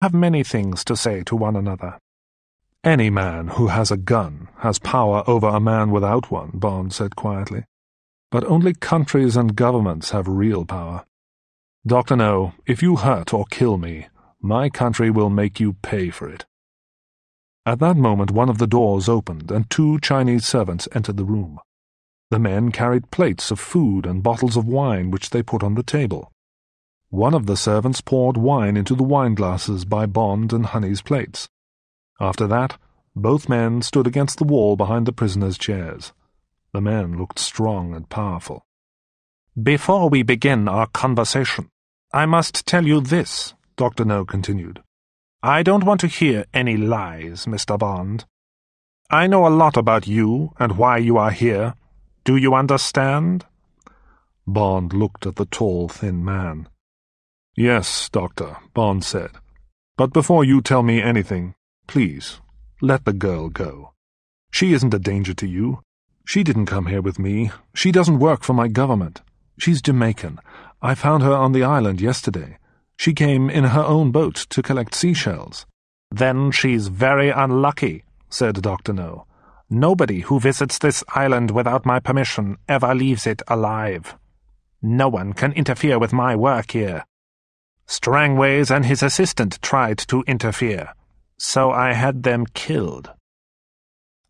have many things to say to one another. Any man who has a gun has power over a man without one, Bond said quietly. But only countries and governments have real power. Dr. No, if you hurt or kill me, my country will make you pay for it. At that moment one of the doors opened and 2 Chinese servants entered the room. The men carried plates of food and bottles of wine which they put on the table. One of the servants poured wine into the wineglasses by Bond and Honey's plates. After that, both men stood against the wall behind the prisoners' chairs. The men looked strong and powerful. "Before we begin our conversation, I must tell you this," Dr. No continued. "I don't want to hear any lies, Mr. Bond. I know a lot about you and why you are here. Do you understand?" Bond looked at the tall, thin man. "Yes, Doctor," Bond said. "But before you tell me anything, please, let the girl go. She isn't a danger to you. She didn't come here with me. She doesn't work for my government. She's Jamaican. I found her on the island yesterday. She came in her own boat to collect seashells." "Then she's very unlucky," said Dr. No. "Nobody who visits this island without my permission ever leaves it alive. No one can interfere with my work here. Strangways and his assistant tried to interfere, so I had them killed."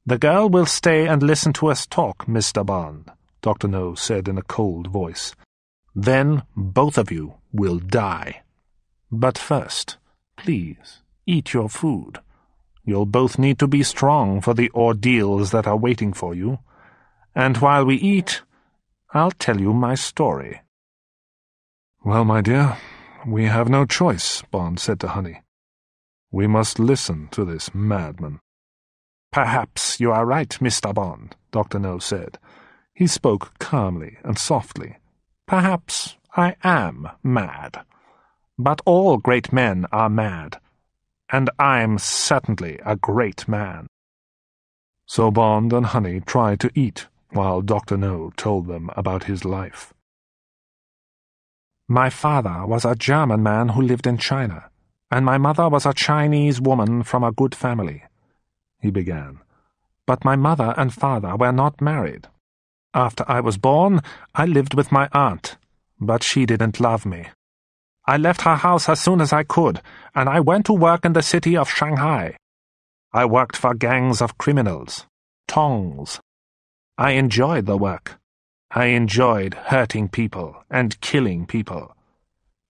"The girl will stay and listen to us talk, Mr. Bond," Dr. No said in a cold voice. "Then both of you will die. But first, please, eat your food. You'll both need to be strong for the ordeals that are waiting for you. And while we eat, I'll tell you my story." "Well, my dear, we have no choice," Bond said to Honey. "We must listen to this madman." "Perhaps you are right, Mr. Bond," Dr. No said. He spoke calmly and softly. "Perhaps I am mad. But all great men are mad, and I'm certainly a great man." So Bond and Honey tried to eat, while Dr. No told them about his life. "My father was a German man who lived in China, and my mother was a Chinese woman from a good family," he began. "But my mother and father were not married. After I was born, I lived with my aunt, but she didn't love me. I left her house as soon as I could, and I went to work in the city of Shanghai. I worked for gangs of criminals, Tongs. I enjoyed the work. I enjoyed hurting people and killing people.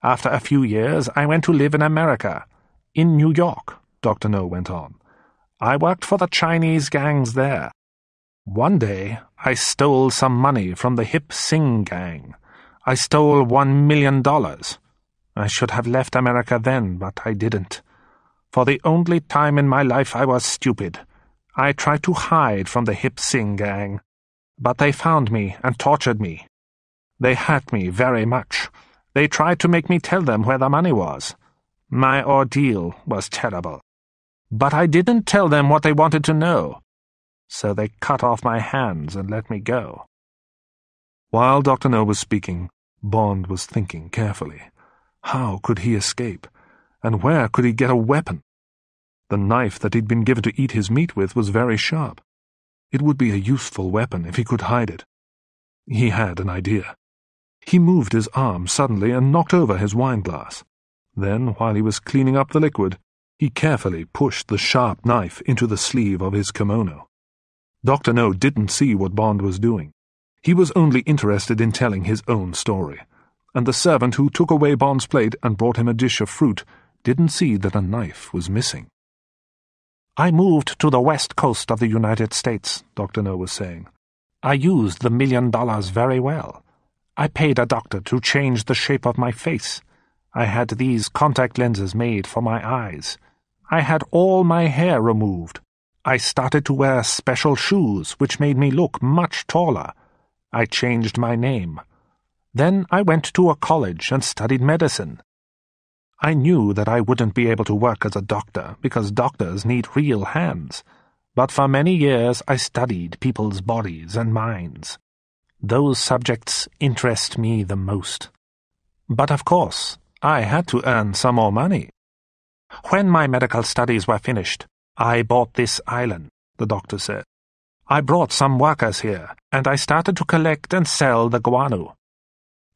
After a few years, I went to live in America, in New York," Dr. No went on. "I worked for the Chinese gangs there. One day, I stole some money from the Hip Sing gang. I stole $1 million. I should have left America then, but I didn't. For the only time in my life I was stupid. I tried to hide from the Hip Sing gang, but they found me and tortured me. They hurt me very much. They tried to make me tell them where the money was. My ordeal was terrible. But I didn't tell them what they wanted to know. So they cut off my hands and let me go." While Dr. No was speaking, Bond was thinking carefully. How could he escape? And where could he get a weapon? The knife that he'd been given to eat his meat with was very sharp. It would be a useful weapon if he could hide it. He had an idea. He moved his arm suddenly and knocked over his wineglass. Then, while he was cleaning up the liquid, he carefully pushed the sharp knife into the sleeve of his kimono. Dr. No didn't see what Bond was doing. He was only interested in telling his own story, and the servant who took away Bond's plate and brought him a dish of fruit didn't see that a knife was missing. "I moved to the west coast of the United States," Dr. No was saying. "I used the $1 million very well. I paid a doctor to change the shape of my face. I had these contact lenses made for my eyes. I had all my hair removed. I started to wear special shoes, which made me look much taller. I changed my name. Then I went to a college and studied medicine. I knew that I wouldn't be able to work as a doctor because doctors need real hands, but for many years I studied people's bodies and minds. Those subjects interest me the most. But of course, I had to earn some more money. When my medical studies were finished, I bought this island, the doctor said. I brought some workers here, and I started to collect and sell the guano.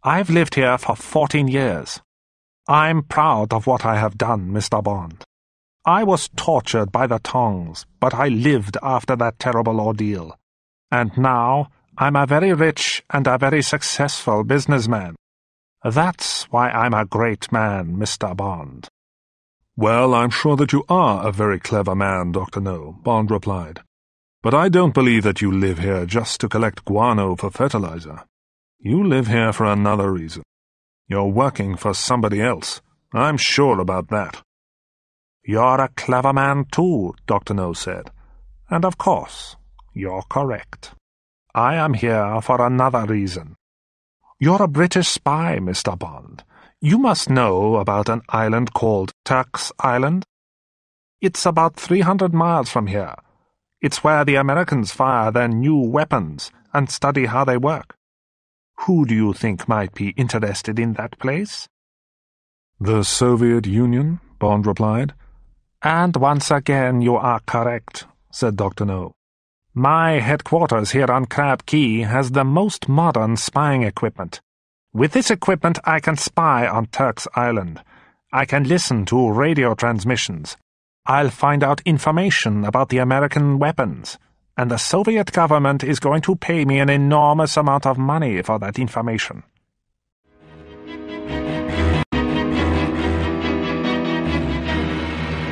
I've lived here for 14 years. I'm proud of what I have done, Mr. Bond. I was tortured by the tongs, but I lived after that terrible ordeal. And now I'm a very rich and a very successful businessman. That's why I'm a great man, Mr. Bond. Well, I'm sure that you are a very clever man, Dr. No, Bond replied. But I don't believe that you live here just to collect guano for fertilizer. You live here for another reason. You're working for somebody else. I'm sure about that. You're a clever man too, Dr. No said. And of course, you're correct. I am here for another reason. You're a British spy, Mr. Bond. You must know about an island called Turk's Island. It's about 300 miles from here. It's where the Americans fire their new weapons and study how they work. Who do you think might be interested in that place? The Soviet Union, Bond replied. And once again you are correct, said Dr. No. My headquarters here on Crab Key has the most modern spying equipment. With this equipment I can spy on Turk's Island. I can listen to radio transmissions. I'll find out information about the American weapons. And the Soviet government is going to pay me an enormous amount of money for that information.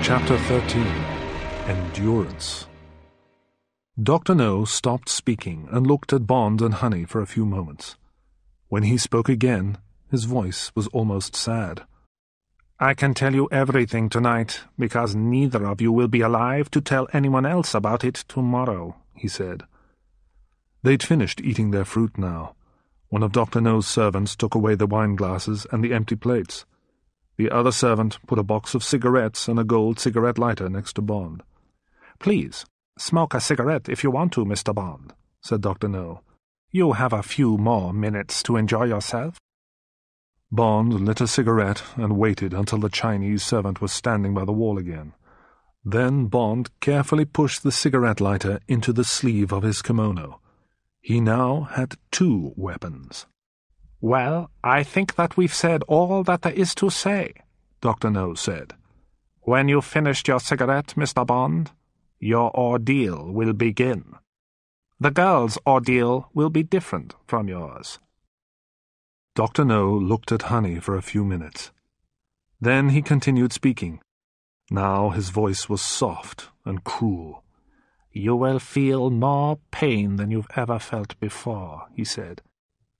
Chapter 13. Endurance. Dr. No stopped speaking and looked at Bond and Honey for a few moments. When he spoke again, his voice was almost sad. I can tell you everything tonight, because neither of you will be alive to tell anyone else about it tomorrow, he said. They'd finished eating their fruit now. One of Dr. No's servants took away the wine glasses and the empty plates. The other servant put a box of cigarettes and a gold cigarette lighter next to Bond. Please, smoke a cigarette if you want to, Mr. Bond, said Dr. No. You have a few more minutes to enjoy yourself. Bond lit a cigarette and waited until the Chinese servant was standing by the wall again. Then Bond carefully pushed the cigarette lighter into the sleeve of his kimono. He now had 2 weapons. Well, I think that we've said all that there is to say, Dr. No said. When you've finished your cigarette, Mr. Bond, your ordeal will begin. The girl's ordeal will be different from yours. Dr. No looked at Honey for a few minutes. Then he continued speaking. Now his voice was soft and cruel. You will feel more pain than you've ever felt before, he said.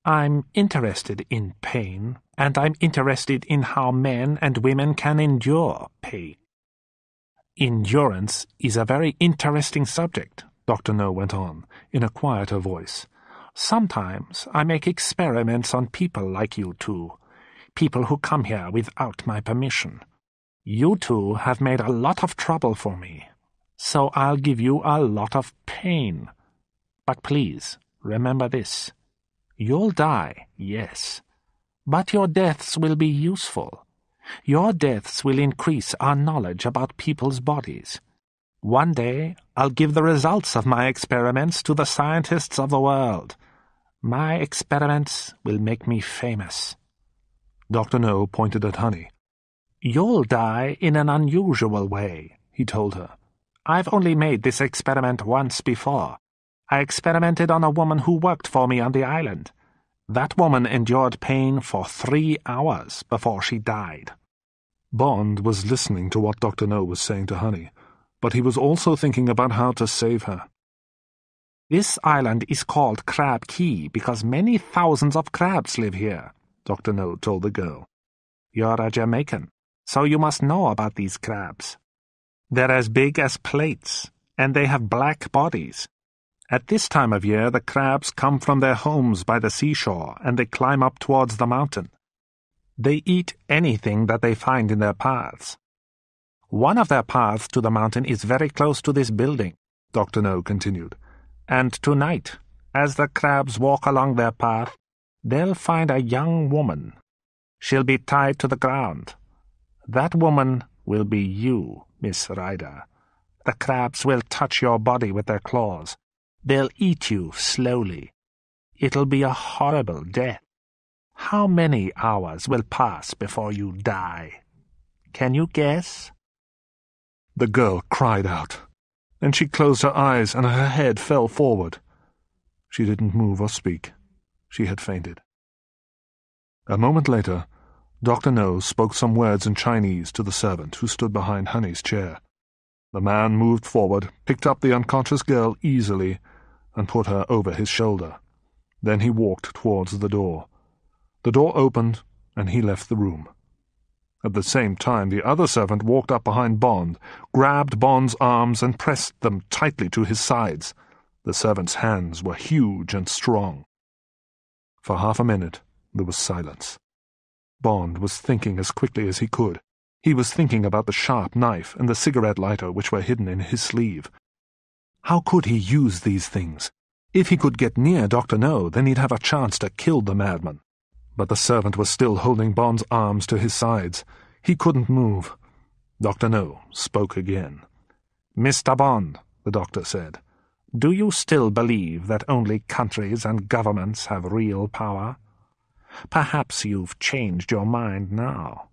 I'm interested in pain, and I'm interested in how men and women can endure pain. Endurance is a very interesting subject, Dr. No went on, in a quieter voice. Sometimes I make experiments on people like you two, people who come here without my permission. You two have made a lot of trouble for me, so I'll give you a lot of pain. But please, remember this. You'll die, yes, but your deaths will be useful. Your deaths will increase our knowledge about people's bodies. One day, I'll give the results of my experiments to the scientists of the world. My experiments will make me famous. Dr. No pointed at Honey. You'll die in an unusual way, he told her. I've only made this experiment once before. I experimented on a woman who worked for me on the island. That woman endured pain for 3 hours before she died. Bond was listening to what Dr. No was saying to Honey, but he was also thinking about how to save her. This island is called Crab Key because many thousands of crabs live here, Dr. No told the girl. You're a Jamaican, so you must know about these crabs. They're as big as plates, and they have black bodies. At this time of year, the crabs come from their homes by the seashore, and they climb up towards the mountain. They eat anything that they find in their paths. One of their paths to the mountain is very close to this building, Dr. No continued. And tonight, as the crabs walk along their path, they'll find a young woman. She'll be tied to the ground. That woman will be you, Miss Ryder. The crabs will touch your body with their claws. They'll eat you slowly. It'll be a horrible death. How many hours will pass before you die? Can you guess?" The girl cried out. Then she closed her eyes and her head fell forward. She didn't move or speak. She had fainted. A moment later, Dr. No spoke some words in Chinese to the servant who stood behind Honey's chair. The man moved forward, picked up the unconscious girl easily, and put her over his shoulder. Then he walked towards the door. The door opened, and he left the room. At the same time, the other servant walked up behind Bond, grabbed Bond's arms and pressed them tightly to his sides. The servant's hands were huge and strong. For half a minute, there was silence. Bond was thinking as quickly as he could. He was thinking about the sharp knife and the cigarette lighter which were hidden in his sleeve. How could he use these things? If he could get near Dr. No, then he'd have a chance to kill the madman. But the servant was still holding Bond's arms to his sides. He couldn't move. Dr. No spoke again. "Mr. Bond," the doctor said, "do you still believe that only countries and governments have real power? Perhaps you've changed your mind now.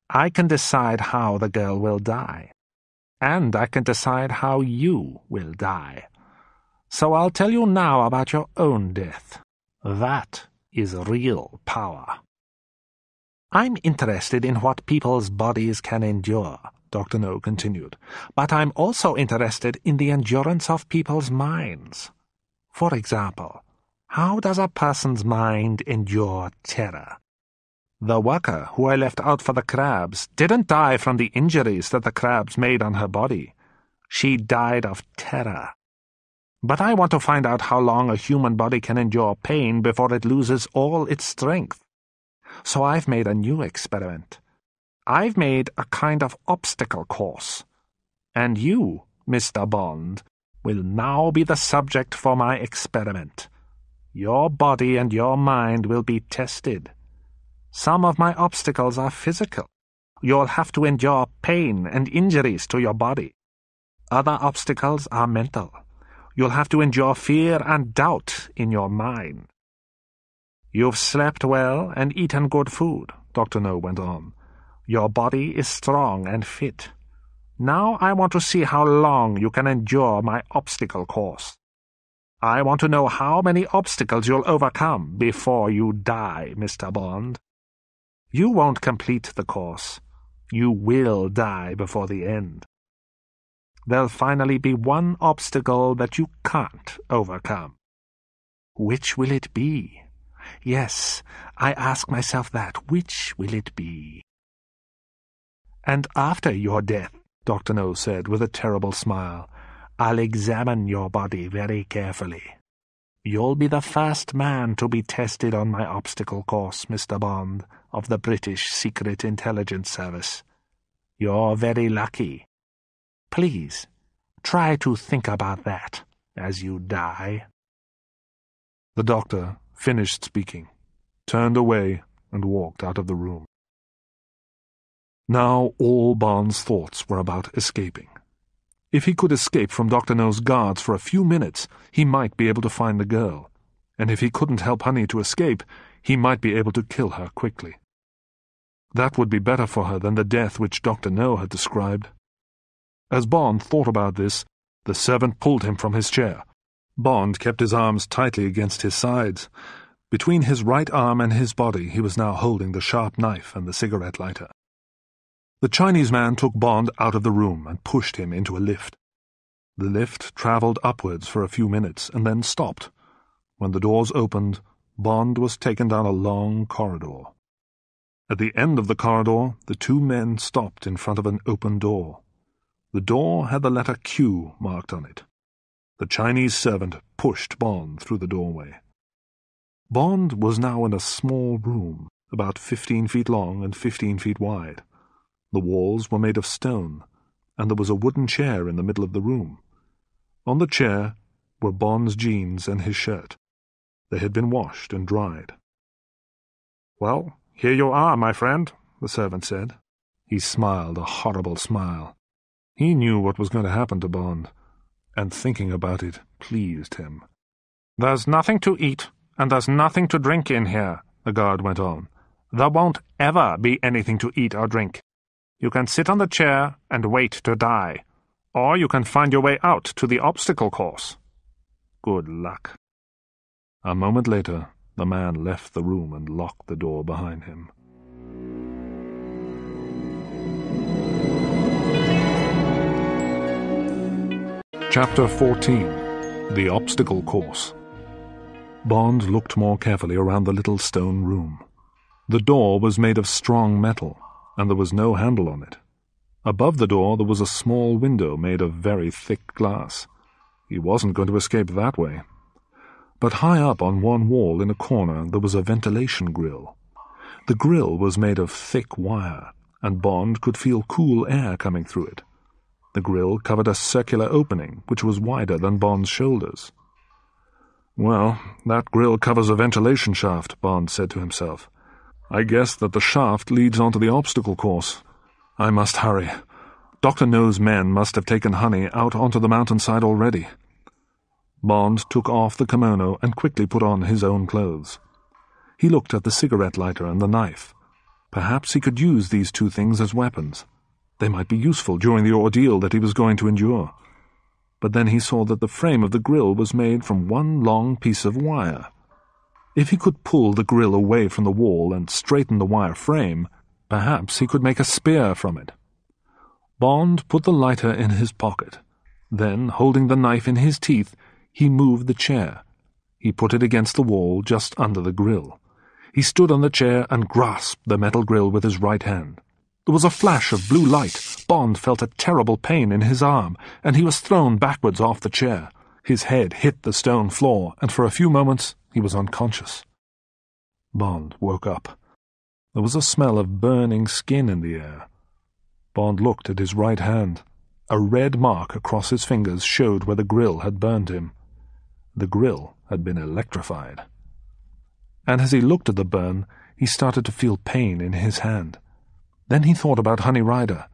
I can decide how the girl will die, and I can decide how you will die. So I'll tell you now about your own death. That is real power." "I'm interested in what people's bodies can endure," Dr. No continued, "but I'm also interested in the endurance of people's minds. For example, how does a person's mind endure terror? The worker who I left out for the crabs didn't die from the injuries that the crabs made on her body. She died of terror. But I want to find out how long a human body can endure pain before it loses all its strength. So I've made a new experiment. I've made a kind of obstacle course. And you, Mr. Bond, will now be the subject for my experiment. Your body and your mind will be tested. Some of my obstacles are physical. You'll have to endure pain and injuries to your body. Other obstacles are mental. You'll have to endure fear and doubt in your mind. You've slept well and eaten good food, Dr. No went on. Your body is strong and fit. Now I want to see how long you can endure my obstacle course. I want to know how many obstacles you'll overcome before you die, Mr. Bond. You won't complete the course. You will die before the end. There'll finally be one obstacle that you can't overcome. Which will it be? Yes, I ask myself that. Which will it be? And after your death, Dr. No said with a terrible smile, I'll examine your body very carefully. You'll be the first man to be tested on my obstacle course, Mr. Bond, of the British Secret Intelligence Service. You're very lucky. Please, try to think about that as you die. The doctor finished speaking, turned away, and walked out of the room. Now all Bond's thoughts were about escaping. If he could escape from Dr. No's guards for a few minutes, he might be able to find the girl, and if he couldn't help Honey to escape, he might be able to kill her quickly. That would be better for her than the death which Dr. No had described. As Bond thought about this, the servant pulled him from his chair. Bond kept his arms tightly against his sides. Between his right arm and his body he was now holding the sharp knife and the cigarette lighter. The Chinese man took Bond out of the room and pushed him into a lift. The lift travelled upwards for a few minutes and then stopped. When the doors opened, Bond was taken down a long corridor. At the end of the corridor, the two men stopped in front of an open door. The door had the letter Q marked on it. The Chinese servant pushed Bond through the doorway. Bond was now in a small room, about 15 feet long and 15 feet wide. The walls were made of stone, and there was a wooden chair in the middle of the room. On the chair were Bond's jeans and his shirt. They had been washed and dried. "Well, here you are, my friend," the servant said. He smiled a horrible smile. He knew what was going to happen to Bond, and thinking about it pleased him. "There's nothing to eat, and there's nothing to drink in here," the guard went on. "There won't ever be anything to eat or drink. You can sit on the chair and wait to die, or you can find your way out to the obstacle course. Good luck." A moment later, the man left the room and locked the door behind him. Chapter 14. The Obstacle Course. Bond looked more carefully around the little stone room. The door was made of strong metal, and there was no handle on it. Above the door there was a small window made of very thick glass. He wasn't going to escape that way. But high up on one wall in a corner there was a ventilation grill. The grill was made of thick wire, and Bond could feel cool air coming through it. The grill covered a circular opening, which was wider than Bond's shoulders. "Well, that grill covers a ventilation shaft," Bond said to himself. "I guess that the shaft leads onto the obstacle course. I must hurry. Dr. No's men must have taken Honey out onto the mountainside already." Bond took off the kimono and quickly put on his own clothes. He looked at the cigarette lighter and the knife. Perhaps he could use these two things as weapons. They might be useful during the ordeal that he was going to endure. But then he saw that the frame of the grill was made from one long piece of wire. If he could pull the grill away from the wall and straighten the wire frame, perhaps he could make a spear from it. Bond put the lighter in his pocket. Then, holding the knife in his teeth, he moved the chair. He put it against the wall just under the grill. He stood on the chair and grasped the metal grill with his right hand. There was a flash of blue light. Bond felt a terrible pain in his arm, and he was thrown backwards off the chair. His head hit the stone floor, and for a few moments he was unconscious. Bond woke up. There was a smell of burning skin in the air. Bond looked at his right hand. A red mark across his fingers showed where the grill had burned him. The grill had been electrified. And as he looked at the burn, he started to feel pain in his hand. Then he thought about Honey Rider.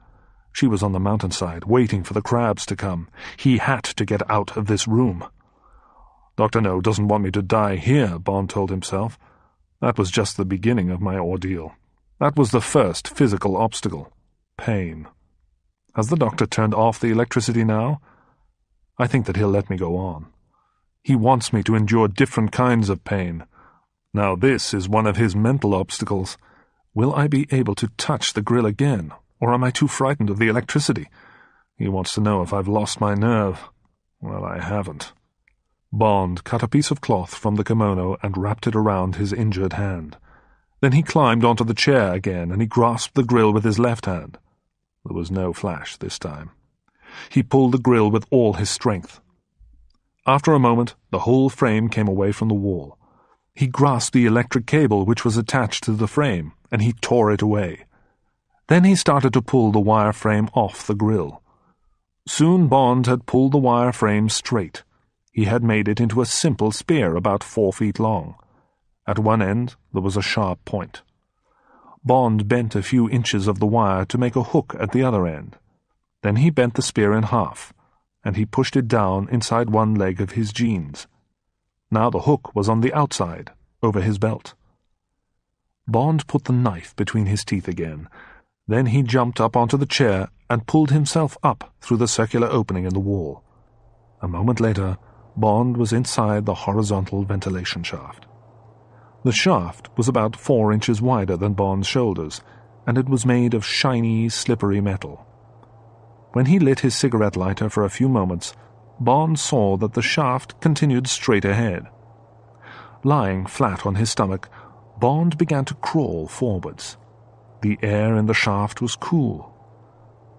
She was on the mountainside, waiting for the crabs to come. He had to get out of this room. "Dr. No doesn't want me to die here," Bond told himself. "That was just the beginning of my ordeal. That was the first physical obstacle. Pain. Has the doctor turned off the electricity now? I think that he'll let me go on. He wants me to endure different kinds of pain. Now this is one of his mental obstacles. Will I be able to touch the grill again, or am I too frightened of the electricity? He wants to know if I've lost my nerve. Well, I haven't." Bond cut a piece of cloth from the kimono and wrapped it around his injured hand. Then he climbed onto the chair again, and he grasped the grill with his left hand. There was no flash this time. He pulled the grill with all his strength. After a moment, the whole frame came away from the wall. He grasped the electric cable which was attached to the frame, and he tore it away. Then he started to pull the wire frame off the grill. Soon Bond had pulled the wire frame straight. He had made it into a simple spear about 4 feet long. At one end there was a sharp point. Bond bent a few inches of the wire to make a hook at the other end. Then he bent the spear in half, and he pushed it down inside one leg of his jeans. Now the hook was on the outside, over his belt. Bond put the knife between his teeth again. Then he jumped up onto the chair and pulled himself up through the circular opening in the wall. A moment later, Bond was inside the horizontal ventilation shaft. The shaft was about 4 inches wider than Bond's shoulders, and it was made of shiny, slippery metal. When he lit his cigarette lighter for a few moments, Bond saw that the shaft continued straight ahead. Lying flat on his stomach, Bond began to crawl forwards. The air in the shaft was cool.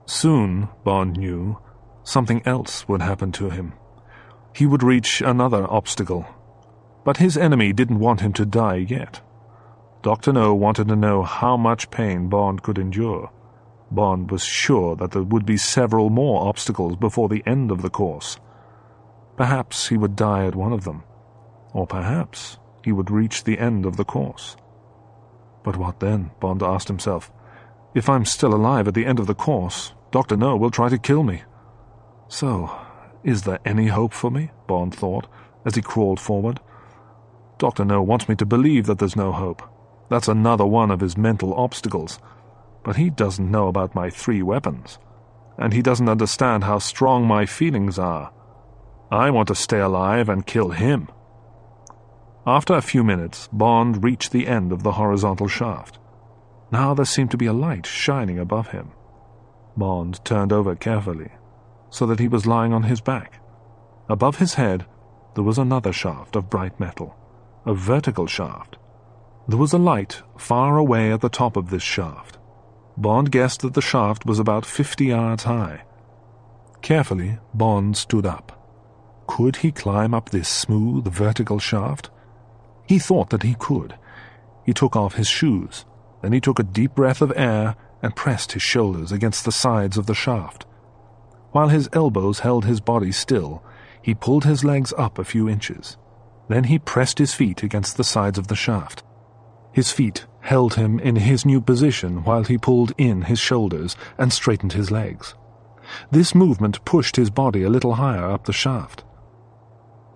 Soon, Bond knew, something else would happen to him. He would reach another obstacle. But his enemy didn't want him to die yet. Dr. No wanted to know how much pain Bond could endure. Bond was sure that there would be several more obstacles before the end of the course. Perhaps he would die at one of them, or perhaps he would reach the end of the course. But what then, Bond asked himself. If I'm still alive at the end of the course, Dr. No will try to kill me. So, is there any hope for me? Bond thought, as he crawled forward. Dr. No wants me to believe that there's no hope. That's another one of his mental obstacles. But he doesn't know about my 3 weapons. And he doesn't understand how strong my feelings are. I want to stay alive and kill him. After a few minutes, Bond reached the end of the horizontal shaft. Now there seemed to be a light shining above him. Bond turned over carefully, so that he was lying on his back. Above his head, there was another shaft of bright metal, a vertical shaft. There was a light far away at the top of this shaft. Bond guessed that the shaft was about 50 yards high. Carefully, Bond stood up. Could he climb up this smooth, vertical shaft? He thought that he could. He took off his shoes. Then he took a deep breath of air and pressed his shoulders against the sides of the shaft. While his elbows held his body still, he pulled his legs up a few inches. Then he pressed his feet against the sides of the shaft. His feet held him in his new position while he pulled in his shoulders and straightened his legs. This movement pushed his body a little higher up the shaft.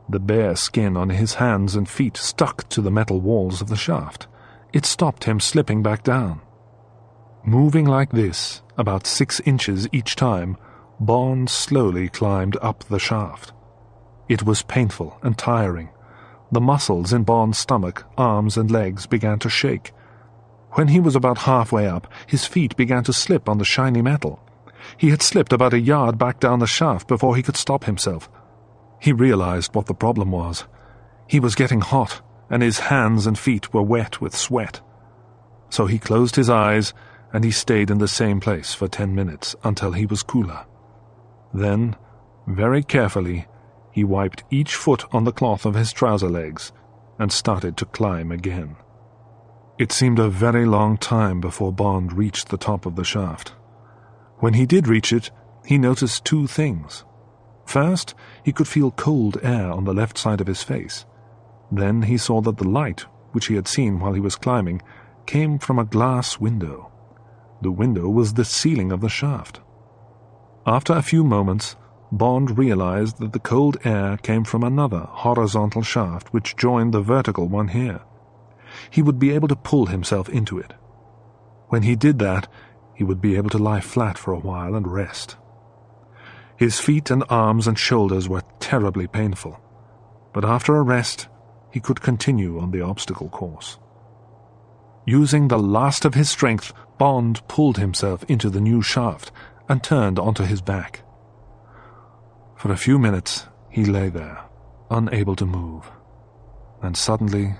The bare skin on his hands and feet stuck to the metal walls of the shaft. It stopped him slipping back down. Moving like this, about 6 inches each time, Bond slowly climbed up the shaft. It was painful and tiring. The muscles in Bond's stomach, arms and legs began to shake. When he was about halfway up, his feet began to slip on the shiny metal. He had slipped about a yard back down the shaft before he could stop himself. He realized what the problem was. He was getting hot, and his hands and feet were wet with sweat. So he closed his eyes, and he stayed in the same place for 10 minutes until he was cooler. Then, very carefully, he wiped each foot on the cloth of his trouser legs and started to climb again. It seemed a very long time before Bond reached the top of the shaft. When he did reach it, he noticed 2 things. First, he could feel cold air on the left side of his face. Then he saw that the light, which he had seen while he was climbing, came from a glass window. The window was the ceiling of the shaft. After a few moments, Bond realized that the cold air came from another horizontal shaft which joined the vertical one here. He would be able to pull himself into it. When he did that, he would be able to lie flat for a while and rest. His feet and arms and shoulders were terribly painful, but after a rest, he could continue on the obstacle course. Using the last of his strength, Bond pulled himself into the new shaft and turned onto his back. For a few minutes, he lay there, unable to move, and suddenly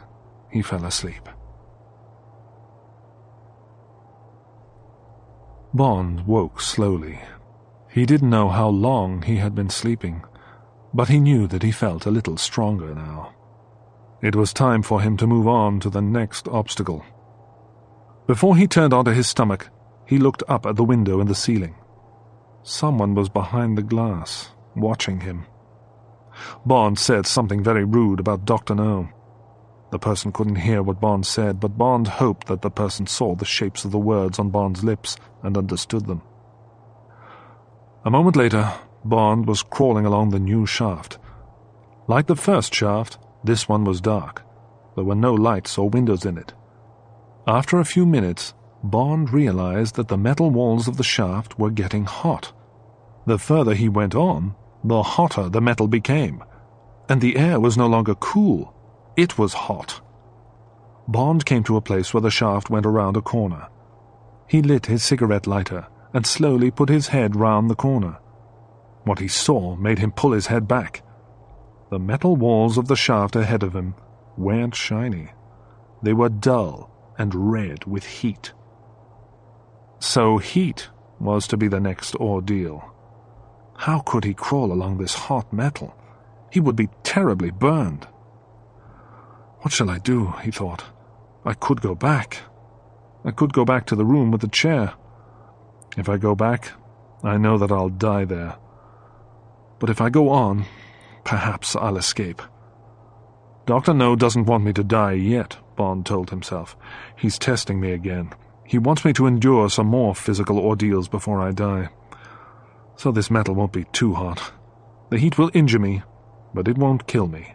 he fell asleep. Bond woke slowly. He didn't know how long he had been sleeping, but he knew that he felt a little stronger now. It was time for him to move on to the next obstacle. Before he turned onto his stomach, he looked up at the window in the ceiling. Someone was behind the glass, watching him. Bond said something very rude about Dr. No. The person couldn't hear what Bond said, but Bond hoped that the person saw the shapes of the words on Bond's lips and understood them. A moment later, Bond was crawling along the new shaft. Like the first shaft, this one was dark. There were no lights or windows in it. After a few minutes, Bond realized that the metal walls of the shaft were getting hot. The further he went on, the hotter the metal became, and the air was no longer cool. It was hot. Bond came to a place where the shaft went around a corner. He lit his cigarette lighter and slowly put his head round the corner. What he saw made him pull his head back. The metal walls of the shaft ahead of him weren't shiny. They were dull and red with heat. So heat was to be the next ordeal. How could he crawl along this hot metal? He would be terribly burned. What shall I do? He thought. I could go back. I could go back to the room with the chair. If I go back, I know that I'll die there. But if I go on, perhaps I'll escape. Dr. No doesn't want me to die yet, Bond told himself. He's testing me again. He wants me to endure some more physical ordeals before I die. So this metal won't be too hot. The heat will injure me, but it won't kill me.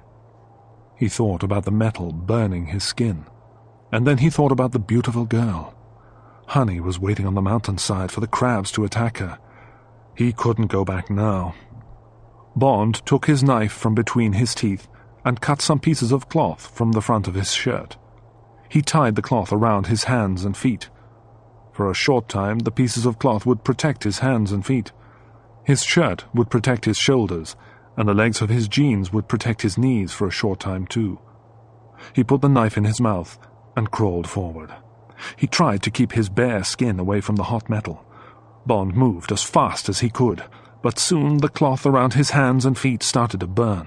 He thought about the metal burning his skin, and then he thought about the beautiful girl. Honey was waiting on the mountainside for the crabs to attack her. He couldn't go back now. Bond took his knife from between his teeth and cut some pieces of cloth from the front of his shirt. He tied the cloth around his hands and feet. For a short time, the pieces of cloth would protect his hands and feet. His shirt would protect his shoulders, and the legs of his jeans would protect his knees for a short time too. He put the knife in his mouth and crawled forward. He tried to keep his bare skin away from the hot metal. Bond moved as fast as he could, but soon the cloth around his hands and feet started to burn.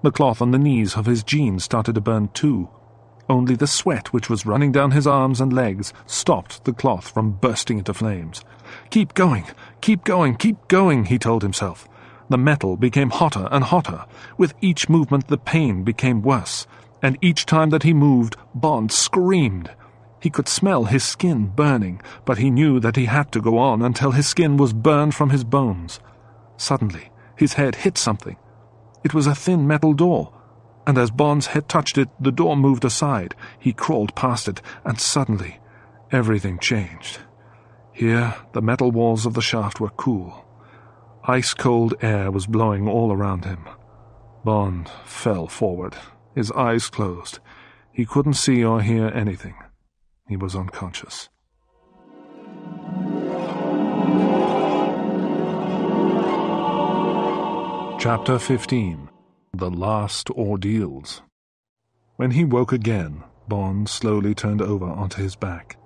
The cloth on the knees of his jeans started to burn too. Only the sweat which was running down his arms and legs stopped the cloth from bursting into flames. "Keep going, keep going, keep going," he told himself. The metal became hotter and hotter. With each movement the pain became worse, and each time that he moved, Bond screamed. He could smell his skin burning, but he knew that he had to go on until his skin was burned from his bones. Suddenly, his head hit something. It was a thin metal door, and as Bond's head touched it, the door moved aside. He crawled past it, and suddenly, everything changed. Here, the metal walls of the shaft were cool. Ice-cold air was blowing all around him. Bond fell forward, his eyes closed. He couldn't see or hear anything. He was unconscious. Chapter 15. The Last Ordeals. When he woke again, Bond slowly turned over onto his back.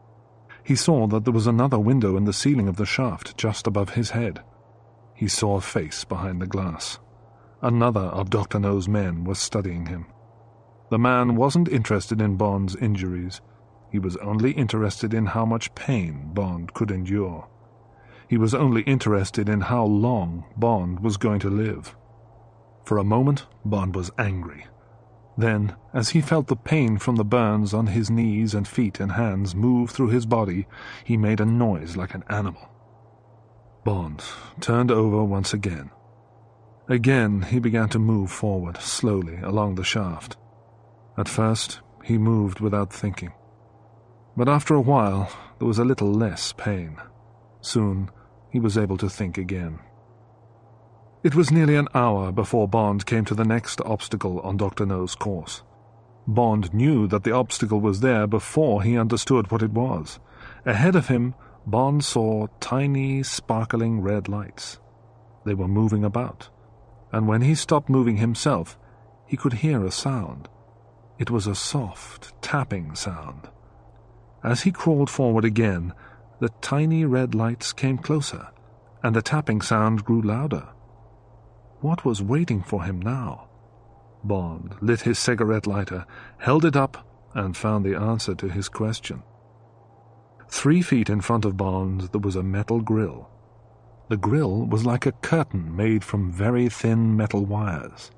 He saw that there was another window in the ceiling of the shaft just above his head. He saw a face behind the glass. Another of Dr. No's men was studying him. The man wasn't interested in Bond's injuries. He was only interested in how much pain Bond could endure. He was only interested in how long Bond was going to live. For a moment, Bond was angry. Then, as he felt the pain from the burns on his knees and feet and hands move through his body, he made a noise like an animal. Bond turned over once again. Again, he began to move forward, slowly, along the shaft. At first, he moved without thinking. But after a while, there was a little less pain. Soon, he was able to think again. It was nearly an hour before Bond came to the next obstacle on Dr. No's course. Bond knew that the obstacle was there before he understood what it was. Ahead of him, Bond saw tiny, sparkling red lights. They were moving about, and when he stopped moving himself, he could hear a sound. It was a soft, tapping sound. As he crawled forward again, the tiny red lights came closer, and the tapping sound grew louder. What was waiting for him now? Bond lit his cigarette lighter, held it up, and found the answer to his question. 3 feet in front of Bond there was a metal grill. The grill was like a curtain made from very thin metal wires.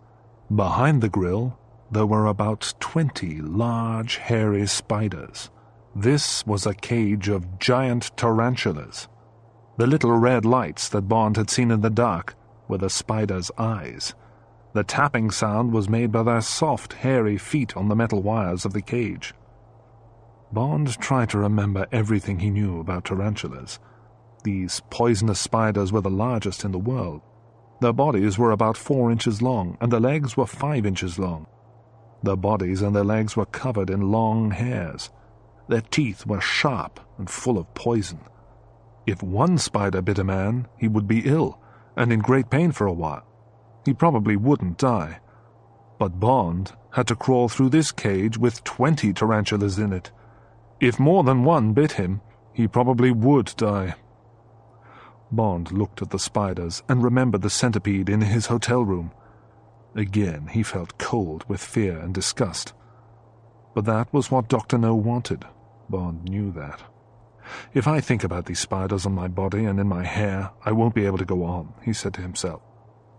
Behind the grill there were about 20 large, hairy spiders. This was a cage of giant tarantulas. The little red lights that Bond had seen in the dark were the spiders' eyes. The tapping sound was made by their soft, hairy feet on the metal wires of the cage. Bond tried to remember everything he knew about tarantulas. These poisonous spiders were the largest in the world. Their bodies were about 4 inches long, and their legs were 5 inches long. Their bodies and their legs were covered in long hairs. Their teeth were sharp and full of poison. If one spider bit a man, he would be ill, and in great pain for a while. He probably wouldn't die. But Bond had to crawl through this cage with 20 tarantulas in it. If more than one bit him, he probably would die. Bond looked at the spiders and remembered the centipede in his hotel room. Again he felt cold with fear and disgust. But that was what Dr. No wanted. Bond knew that. If I think about these spiders on my body and in my hair, I won't be able to go on, he said to himself.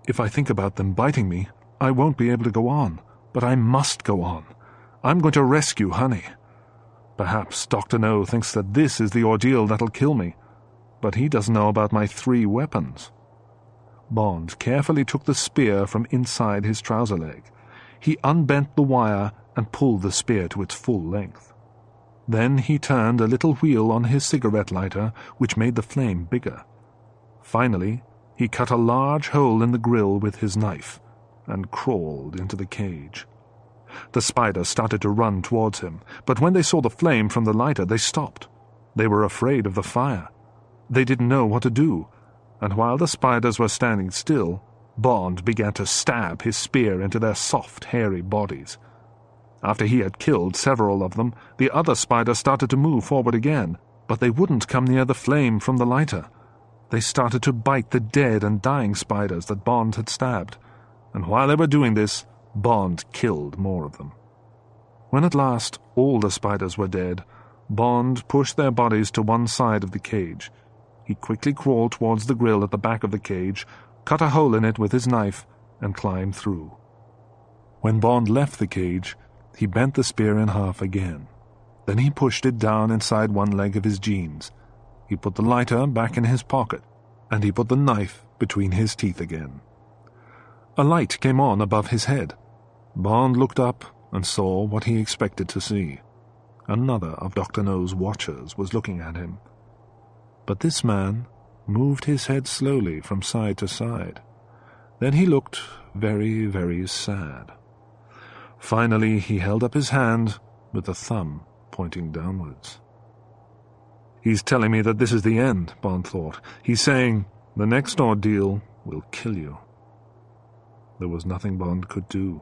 If I think about them biting me, I won't be able to go on. But I must go on. I'm going to rescue Honey. Perhaps Dr. No thinks that this is the ordeal that'll kill me, but he doesn't know about my 3 weapons. Bond carefully took the spear from inside his trouser leg. He unbent the wire and pulled the spear to its full length. Then he turned a little wheel on his cigarette lighter, which made the flame bigger. Finally, he cut a large hole in the grill with his knife and crawled into the cage. The spiders started to run towards him, but when they saw the flame from the lighter, they stopped. They were afraid of the fire. They didn't know what to do, and while the spiders were standing still, Bond began to stab his spear into their soft, hairy bodies. After he had killed several of them, the other spiders started to move forward again, but they wouldn't come near the flame from the lighter. They started to bite the dead and dying spiders that Bond had stabbed, and while they were doing this, Bond killed more of them. When at last all the spiders were dead, Bond pushed their bodies to one side of the cage. He quickly crawled towards the grill at the back of the cage, cut a hole in it with his knife, and climbed through. When Bond left the cage, he bent the spear in half again. Then he pushed it down inside one leg of his jeans. He put the lighter back in his pocket, and he put the knife between his teeth again. A light came on above his head. Bond looked up and saw what he expected to see. Another of Dr. No's watchers was looking at him. But this man moved his head slowly from side to side. Then he looked very, very sad. Finally, he held up his hand with the thumb pointing downwards. "He's telling me that this is the end," Bond thought. "He's saying, the next ordeal will kill you." There was nothing Bond could do.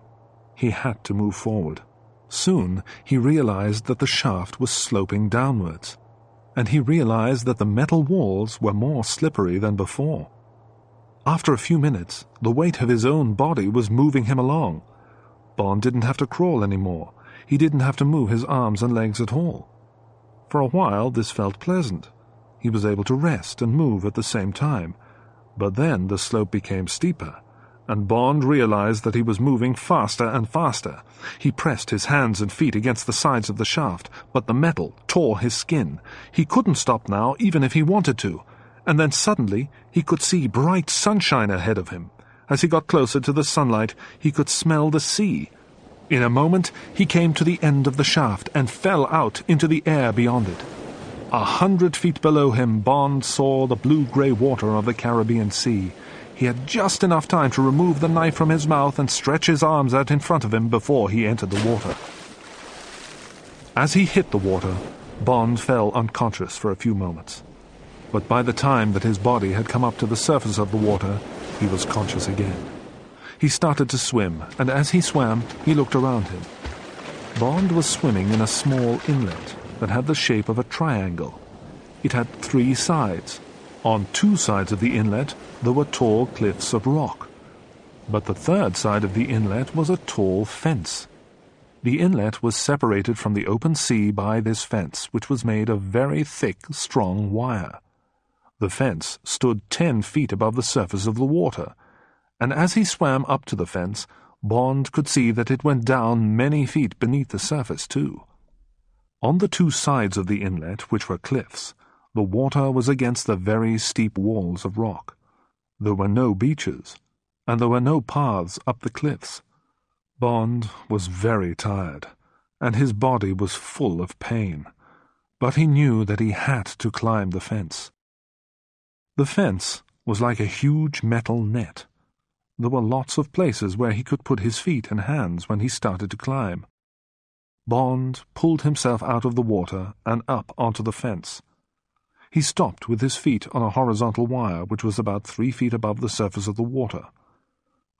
He had to move forward. Soon he realized that the shaft was sloping downwards, and he realized that the metal walls were more slippery than before. After a few minutes, the weight of his own body was moving him along. Bond didn't have to crawl anymore. He didn't have to move his arms and legs at all. For a while this felt pleasant. He was able to rest and move at the same time. But then the slope became steeper, and Bond realized that he was moving faster and faster. He pressed his hands and feet against the sides of the shaft, but the metal tore his skin. He couldn't stop now, even if he wanted to. And then suddenly he could see bright sunshine ahead of him. As he got closer to the sunlight, he could smell the sea. In a moment, he came to the end of the shaft and fell out into the air beyond it. 100 feet below him, Bond saw the blue-grey water of the Caribbean Sea. He had just enough time to remove the knife from his mouth and stretch his arms out in front of him before he entered the water. As he hit the water, Bond fell unconscious for a few moments. But by the time that his body had come up to the surface of the water, he was conscious again. He started to swim, and as he swam, he looked around him. Bond was swimming in a small inlet that had the shape of a triangle. It had 3 sides. On 2 sides of the inlet, there were tall cliffs of rock. But the 3rd side of the inlet was a tall fence. The inlet was separated from the open sea by this fence, which was made of very thick, strong wire. The fence stood 10 feet above the surface of the water, and as he swam up to the fence, Bond could see that it went down many feet beneath the surface, too. On the 2 sides of the inlet, which were cliffs, the water was against the very steep walls of rock. There were no beaches, and there were no paths up the cliffs. Bond was very tired, and his body was full of pain, but he knew that he had to climb the fence. The fence was like a huge metal net. There were lots of places where he could put his feet and hands when he started to climb. Bond pulled himself out of the water and up onto the fence. He stopped with his feet on a horizontal wire which was about 3 feet above the surface of the water.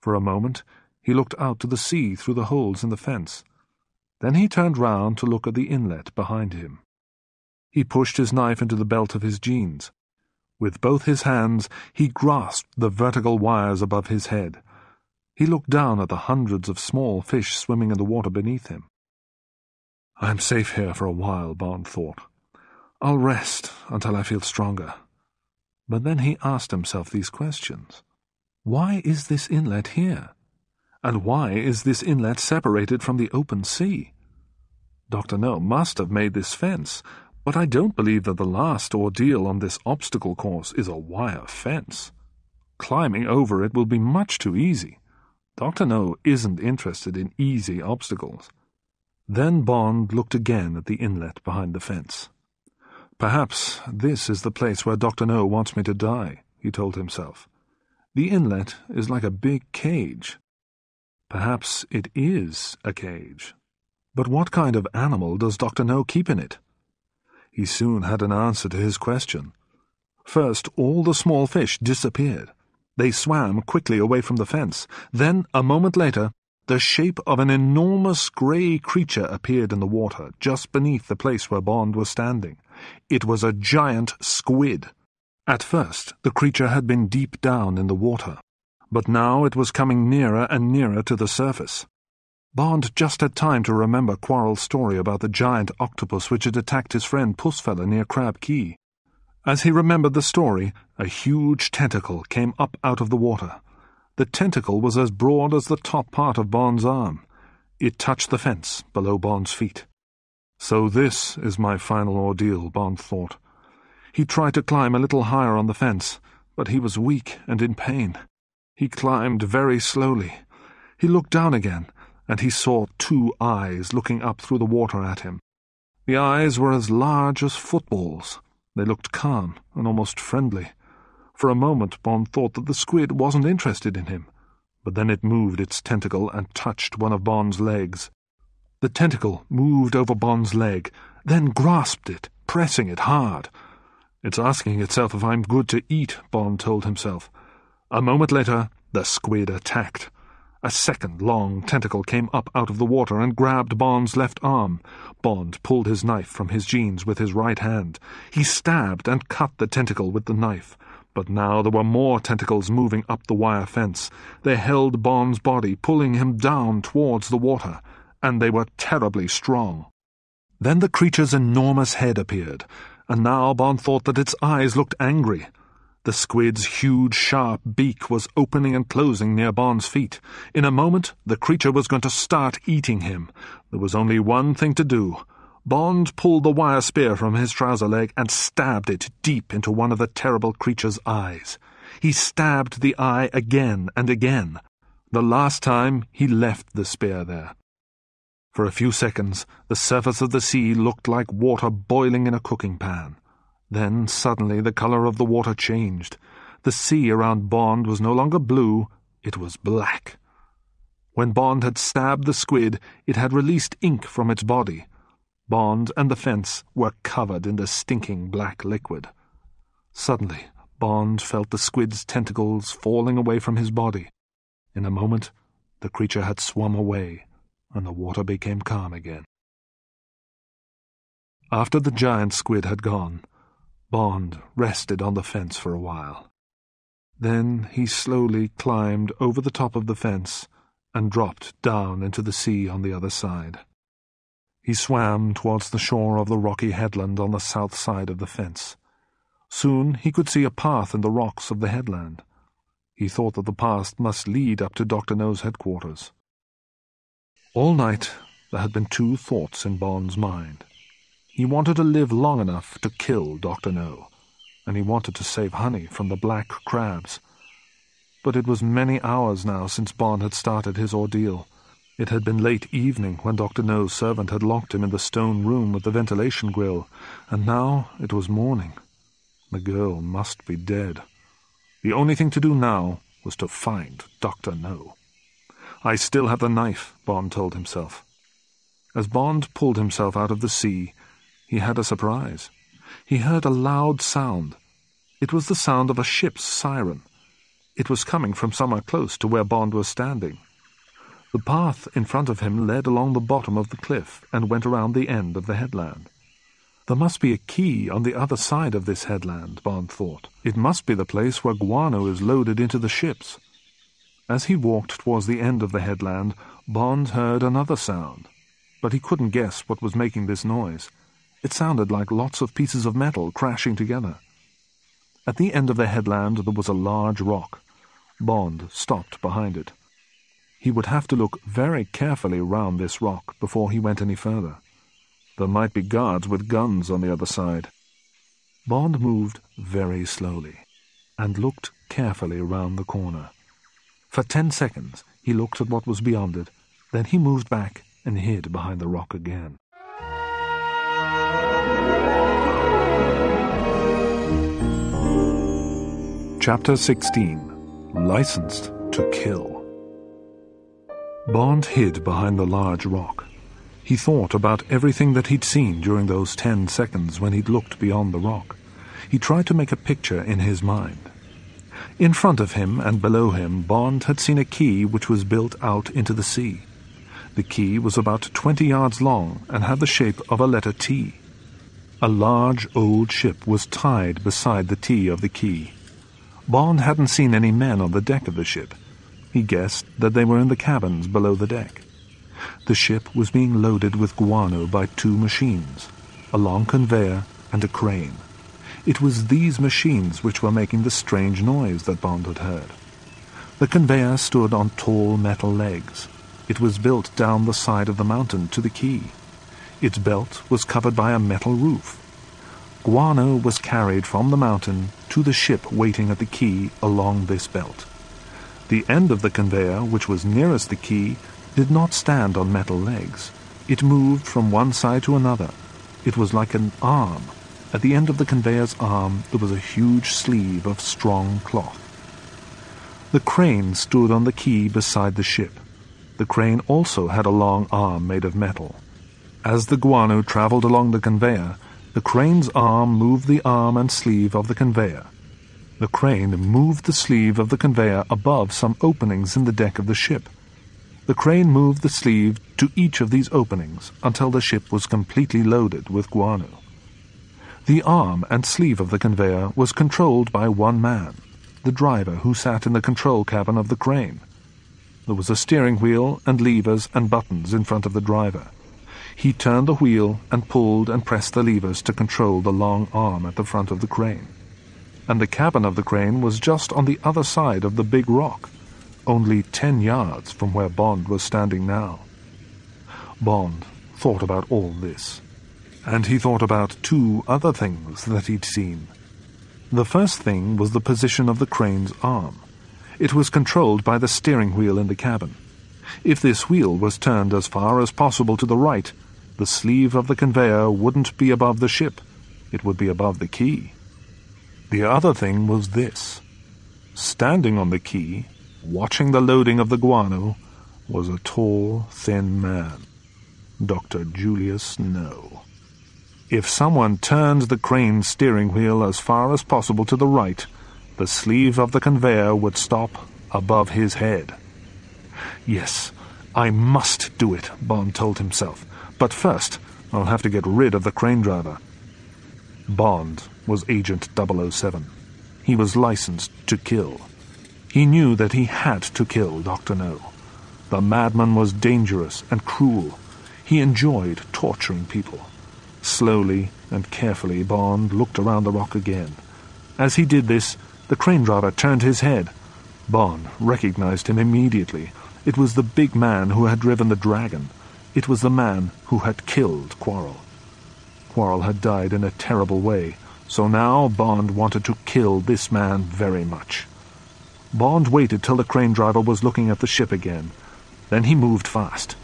For a moment he looked out to the sea through the holes in the fence. Then he turned round to look at the inlet behind him. He pushed his knife into the belt of his jeans. With both his hands he grasped the vertical wires above his head. He looked down at the hundreds of small fish swimming in the water beneath him. "I'm safe here for a while," Bond thought. "I'll rest until I feel stronger." But then he asked himself these questions. Why is this inlet here? And why is this inlet separated from the open sea? Dr. No must have made this fence, but I don't believe that the last ordeal on this obstacle course is a wire fence. Climbing over it will be much too easy. Dr. No isn't interested in easy obstacles. Then Bond looked again at the inlet behind the fence. Perhaps this is the place where Dr. No wants me to die, he told himself. The inlet is like a big cage. Perhaps it is a cage. But what kind of animal does Dr. No keep in it? He soon had an answer to his question. First, all the small fish disappeared. They swam quickly away from the fence. Then, a moment later, the shape of an enormous grey creature appeared in the water, just beneath the place where Bond was standing. It was a giant squid. At first, the creature had been deep down in the water, but now it was coming nearer and nearer to the surface. Bond just had time to remember Quarrel's story about the giant octopus which had attacked his friend Pussfella near Crab Key. As he remembered the story, a huge tentacle came up out of the water. The tentacle was as broad as the top part of Bond's arm. It touched the fence below Bond's feet. So this is my final ordeal, Bond thought. He tried to climb a little higher on the fence, but he was weak and in pain. He climbed very slowly. He looked down again, and he saw 2 eyes looking up through the water at him. The eyes were as large as footballs. They looked calm and almost friendly. For a moment Bond thought that the squid wasn't interested in him, but then it moved its tentacle and touched one of Bond's legs. The tentacle moved over Bond's leg, then grasped it, pressing it hard. It's asking itself if I'm good to eat, Bond told himself. A moment later, the squid attacked. A second long tentacle came up out of the water and grabbed Bond's left arm. Bond pulled his knife from his jeans with his right hand. He stabbed and cut the tentacle with the knife. But now there were more tentacles moving up the wire fence. They held Bond's body, pulling him down towards the water, and they were terribly strong. Then the creature's enormous head appeared, and now Bond thought that its eyes looked angry. The squid's huge, sharp beak was opening and closing near Bond's feet. In a moment, the creature was going to start eating him. There was only one thing to do. Bond pulled the wire spear from his trouser leg and stabbed it deep into one of the terrible creature's eyes. He stabbed the eye again and again. The last time, he left the spear there. For a few seconds, the surface of the sea looked like water boiling in a cooking pan. Then, suddenly, the color of the water changed. The sea around Bond was no longer blue, it was black. When Bond had stabbed the squid, it had released ink from its body. Bond and the fence were covered in the stinking black liquid. Suddenly, Bond felt the squid's tentacles falling away from his body. In a moment, the creature had swum away, and the water became calm again. After the giant squid had gone, Bond rested on the fence for a while. Then he slowly climbed over the top of the fence and dropped down into the sea on the other side. He swam towards the shore of the rocky headland on the south side of the fence. Soon he could see a path in the rocks of the headland. He thought that the path must lead up to Dr. No's headquarters. All night there had been 2 thoughts in Bond's mind. He wanted to live long enough to kill Dr. No, and he wanted to save honey from the black crabs. But it was many hours now since Bond had started his ordeal. It had been late evening when Dr. No's servant had locked him in the stone room with the ventilation grill, and now it was morning. The girl must be dead. The only thing to do now was to find Dr. No. I still have the knife, Bond told himself. As Bond pulled himself out of the sea, he had a surprise. He heard a loud sound. It was the sound of a ship's siren. It was coming from somewhere close to where Bond was standing. The path in front of him led along the bottom of the cliff and went around the end of the headland. There must be a key on the other side of this headland, Bond thought. It must be the place where guano is loaded into the ships. As he walked towards the end of the headland, Bond heard another sound, but he couldn't guess what was making this noise. It sounded like lots of pieces of metal crashing together. At the end of the headland there was a large rock. Bond stopped behind it. He would have to look very carefully round this rock before he went any further. There might be guards with guns on the other side. Bond moved very slowly and looked carefully round the corner. For 10 seconds he looked at what was beyond it, then he moved back and hid behind the rock again. Chapter 16. Licensed to Kill. Bond hid behind the large rock. He thought about everything that he'd seen during those 10 seconds when he'd looked beyond the rock. He tried to make a picture in his mind. In front of him and below him, Bond had seen a quay which was built out into the sea. The quay was about 20 yards long and had the shape of a letter T. A large old ship was tied beside the T of the quay. Bond hadn't seen any men on the deck of the ship. He guessed that they were in the cabins below the deck. The ship was being loaded with guano by 2 machines, a long conveyor and a crane. It was these machines which were making the strange noise that Bond had heard. The conveyor stood on tall metal legs. It was built down the side of the mountain to the quay. Its belt was covered by a metal roof. Guano was carried from the mountain to the ship waiting at the quay along this belt. The end of the conveyor, which was nearest the quay, did not stand on metal legs. It moved from one side to another. It was like an arm. At the end of the conveyor's arm there was a huge sleeve of strong cloth. The crane stood on the quay beside the ship. The crane also had a long arm made of metal. As the guano traveled along the conveyor, the crane's arm moved the arm and sleeve of the conveyor. The crane moved the sleeve of the conveyor above some openings in the deck of the ship. The crane moved the sleeve to each of these openings until the ship was completely loaded with guano. The arm and sleeve of the conveyor was controlled by one man, the driver who sat in the control cabin of the crane. There was a steering wheel and levers and buttons in front of the driver. He turned the wheel and pulled and pressed the levers to control the long arm at the front of the crane. And the cabin of the crane was just on the other side of the big rock, only 10 yards from where Bond was standing now. Bond thought about all this, and he thought about 2 other things that he'd seen. The first thing was the position of the crane's arm. It was controlled by the steering wheel in the cabin. If this wheel was turned as far as possible to the right, the sleeve of the conveyor wouldn't be above the ship. It would be above the quay. The other thing was this. Standing on the quay, watching the loading of the guano, was a tall, thin man. Dr. Julius Snow. If someone turned the crane's steering wheel as far as possible to the right, the sleeve of the conveyor would stop above his head. Yes, I must do it, Bond told himself. But first, I'll have to get rid of the crane driver. Bond was Agent 007. He was licensed to kill. He knew that he had to kill Dr. No. The madman was dangerous and cruel. He enjoyed torturing people. Slowly and carefully, Bond looked around the rock again. As he did this, the crane driver turned his head. Bond recognized him immediately. It was the big man who had driven the dragon. It was the man who had killed Quarrel. Quarrel had died in a terrible way, so now Bond wanted to kill this man very much. Bond waited till the crane driver was looking at the ship again. Then he moved fast.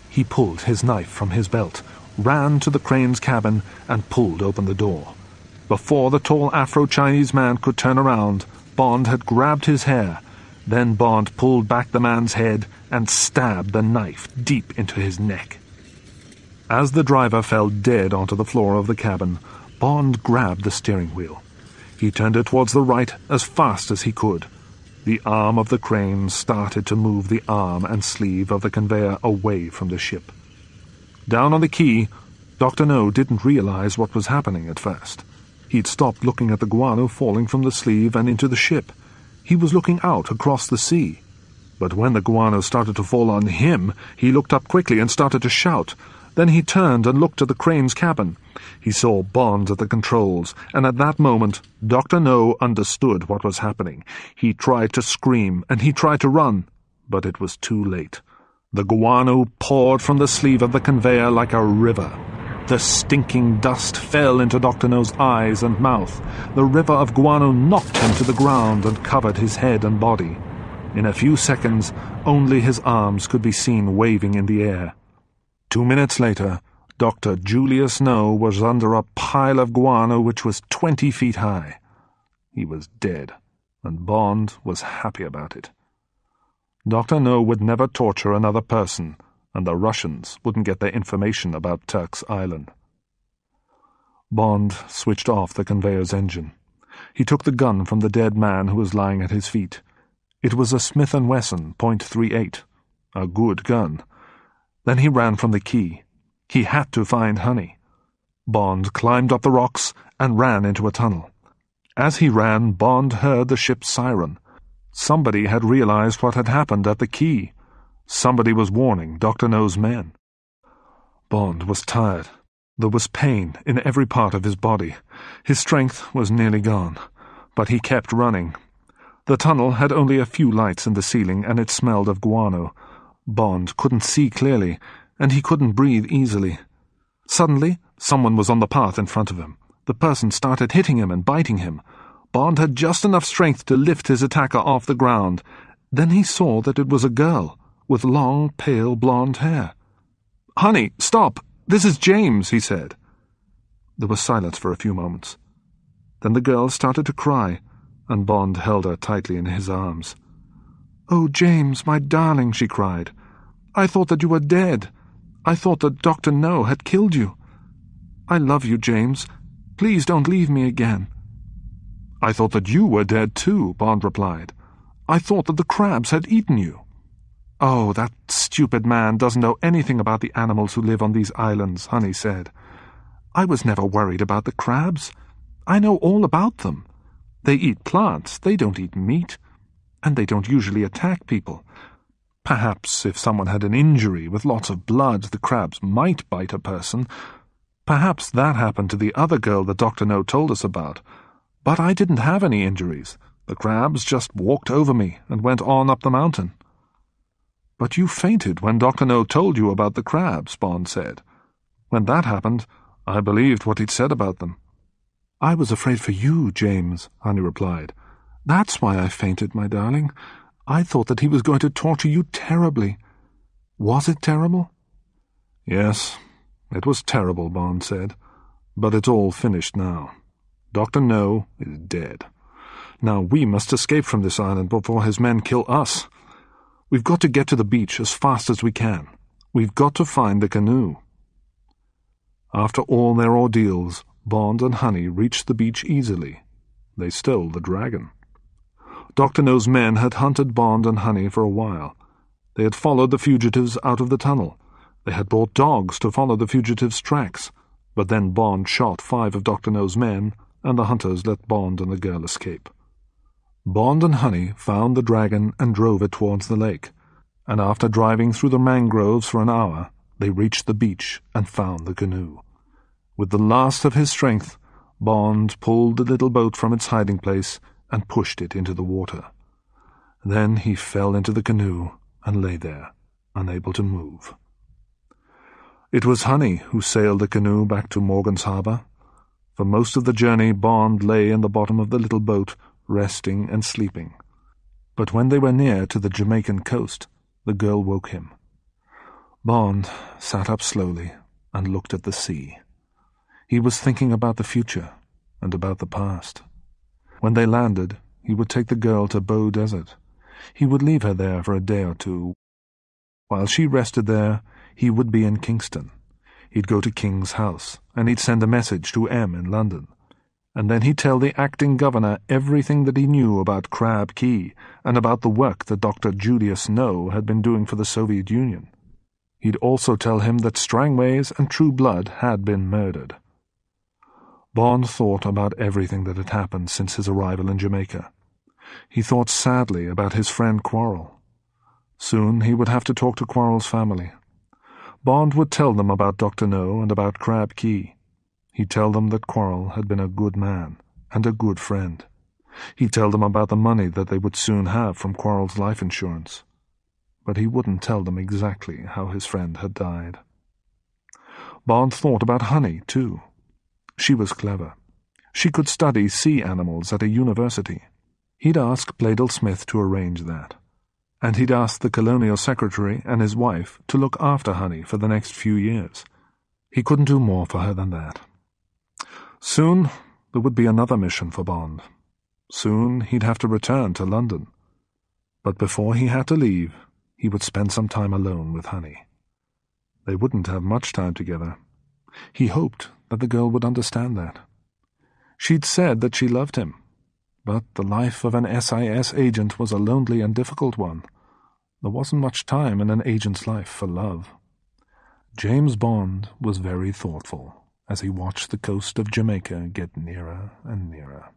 He pulled his knife from his belt, ran to the crane's cabin, and pulled open the door. Before the tall Afro-Chinese man could turn around, Bond had grabbed his hair. Then Bond pulled back the man's head and stabbed the knife deep into his neck. As the driver fell dead onto the floor of the cabin, Bond grabbed the steering wheel. He turned it towards the right as fast as he could. The arm of the crane started to move the arm and sleeve of the conveyor away from the ship. Down on the quay, Dr. No didn't realize what was happening at first. He'd stopped looking at the guano falling from the sleeve and into the ship. He was looking out across the sea. But when the guano started to fall on him, he looked up quickly and started to shout. Then he turned and looked at the crane's cabin. He saw Bond at the controls, and at that moment, Dr. No understood what was happening. He tried to scream, and he tried to run, but it was too late. The guano poured from the sleeve of the conveyor like a river. The stinking dust fell into Dr. No's eyes and mouth. The river of guano knocked him to the ground and covered his head and body. In a few seconds, only his arms could be seen waving in the air. 2 minutes later, Dr. Julius No was under a pile of guano which was 20 feet high. He was dead, and Bond was happy about it. Dr. No would never torture another person, and the Russians wouldn't get their information about Turk's Island. Bond switched off the conveyor's engine. He took the gun from the dead man who was lying at his feet. It was a Smith & Wesson .38, a good gun. Then he ran from the quay. He had to find Honey. Bond climbed up the rocks and ran into a tunnel. As he ran, Bond heard the ship's siren. Somebody had realized what had happened at the quay. Somebody was warning Dr. No's men. Bond was tired. There was pain in every part of his body. His strength was nearly gone, but he kept running. The tunnel had only a few lights in the ceiling, and it smelled of guano. Bond couldn't see clearly, and he couldn't breathe easily. Suddenly, someone was on the path in front of him. The person started hitting him and biting him. Bond had just enough strength to lift his attacker off the ground. Then he saw that it was a girl, with long, pale, blonde hair. "Honey, stop! This is James," he said. There was silence for a few moments. Then the girl started to cry, and Bond held her tightly in his arms. "Oh, James, my darling," she cried. "I thought that you were dead. I thought that Dr. No had killed you. I love you, James. Please don't leave me again." "I thought that you were dead too," Bond replied. "I thought that the crabs had eaten you." "Oh, that stupid man doesn't know anything about the animals who live on these islands," Honey said. "I was never worried about the crabs. I know all about them. They eat plants, they don't eat meat, and they don't usually attack people. Perhaps if someone had an injury with lots of blood, the crabs might bite a person. Perhaps that happened to the other girl that Dr. No told us about. But I didn't have any injuries. The crabs just walked over me and went on up the mountain." "But you fainted when Dr. No told you about the crabs," Bond said. "When that happened, I believed what he'd said about them." "I was afraid for you, James," Honey replied. "That's why I fainted, my darling. I thought that he was going to torture you terribly. Was it terrible?" "Yes, it was terrible," Bond said. "But it's all finished now. Dr. No is dead. Now we must escape from this island before his men kill us. We've got to get to the beach as fast as we can. We've got to find the canoe." After all their ordeals, Bond and Honey reached the beach easily. They stole the dragon. Dr. No's men had hunted Bond and Honey for a while. They had followed the fugitives out of the tunnel. They had brought dogs to follow the fugitives' tracks, but then Bond shot 5 of Dr. No's men, and the hunters let Bond and the girl escape. Bond and Honey found the dragon and drove it towards the lake, and after driving through the mangroves for an hour, they reached the beach and found the canoe. With the last of his strength, Bond pulled the little boat from its hiding place and pushed it into the water. Then he fell into the canoe and lay there, unable to move. It was Honey who sailed the canoe back to Morgan's Harbor. For most of the journey, Bond lay in the bottom of the little boat, resting and sleeping. But when they were near to the Jamaican coast, the girl woke him. Bond sat up slowly and looked at the sea. He was thinking about the future and about the past. When they landed, he would take the girl to Bow Desert. He would leave her there for a day or two. While she rested there, he would be in Kingston. He'd go to King's house, and he'd send a message to M in London. And then he'd tell the acting governor everything that he knew about Crab Key and about the work that Dr. Julius No had been doing for the Soviet Union. He'd also tell him that Strangways and True Blood had been murdered. Bond thought about everything that had happened since his arrival in Jamaica. He thought sadly about his friend Quarrel. Soon he would have to talk to Quarrel's family. Bond would tell them about Dr. No and about Crab Key. He'd tell them that Quarrel had been a good man and a good friend. He'd tell them about the money that they would soon have from Quarrel's life insurance. But he wouldn't tell them exactly how his friend had died. Bond thought about Honey, too. She was clever. She could study sea animals at a university. He'd ask Bladel Smith to arrange that. And he'd ask the Colonial Secretary and his wife to look after Honey for the next few years. He couldn't do more for her than that. Soon there would be another mission for Bond. Soon he'd have to return to London. But before he had to leave, he would spend some time alone with Honey. They wouldn't have much time together. He hoped that the girl would understand that. She'd said that she loved him, but the life of an SIS agent was a lonely and difficult one. There wasn't much time in an agent's life for love. James Bond was very thoughtful as he watched the coast of Jamaica get nearer and nearer.